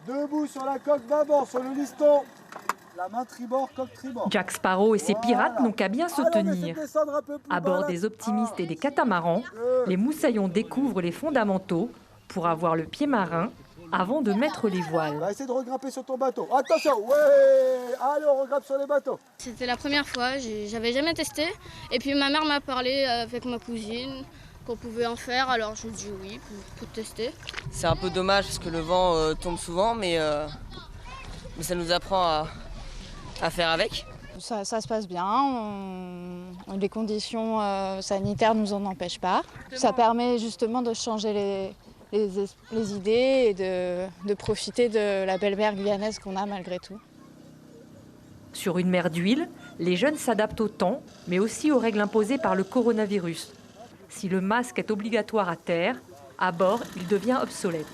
Debout sur la coque d'avant, sur le liston. La main tribord, coque tribord. Jack Sparrow et ses pirates n'ont qu'à bien se tenir. À bord des optimistes et des catamarans, les moussaillons découvrent les fondamentaux pour avoir le pied marin avant de mettre les voiles. On va essayer de regrimper sur ton bateau. Attention, ouais. Allez, on regrimpe sur les bateaux. C'était la première fois, j'avais jamais testé. Et puis ma mère m'a parlé avec ma cousine qu'on pouvait en faire, alors je dis oui pour tester. C'est un peu dommage parce que le vent tombe souvent, mais ça nous apprend à faire avec. Ça se passe bien, les conditions sanitaires ne nous en empêchent pas. Ça permet justement de changer les idées et de profiter de la belle mer guyanaise qu'on a malgré tout. Sur une mer d'huile, les jeunes s'adaptent au temps, mais aussi aux règles imposées par le coronavirus. Si le masque est obligatoire à terre, à bord, il devient obsolète.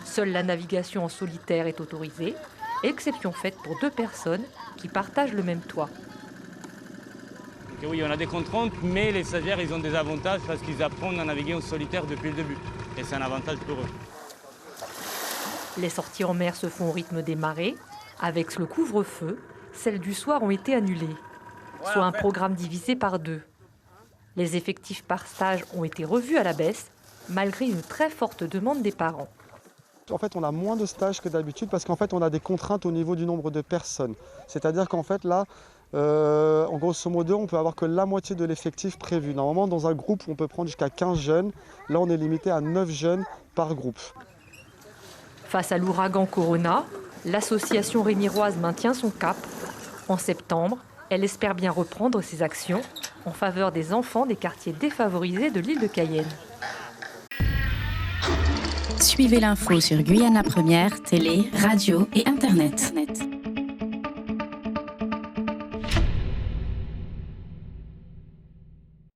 Seule la navigation en solitaire est autorisée, exception faite pour 2 personnes qui partagent le même toit. Oui, on a des contraintes, mais les stagiaires, ils ont des avantages parce qu'ils apprennent à naviguer en solitaire depuis le début. Et c'est un avantage pour eux. Les sorties en mer se font au rythme des marées. Avec le couvre-feu, celles du soir ont été annulées, soit un programme divisé par 2. Les effectifs par stage ont été revus à la baisse, malgré une très forte demande des parents. En fait, on a moins de stages que d'habitude parce qu'en fait, on a des contraintes au niveau du nombre de personnes. C'est-à-dire qu'en fait, là, en grosso modo, on peut avoir que la moitié de l'effectif prévu. Normalement, dans un groupe, on peut prendre jusqu'à 15 jeunes. Là, on est limité à 9 jeunes par groupe. Face à l'ouragan Corona, l'association rémiroise maintient son cap. En septembre, elle espère bien reprendre ses actions en faveur des enfants des quartiers défavorisés de l'île de Cayenne. Suivez l'info sur Guyana Première, télé, radio et internet.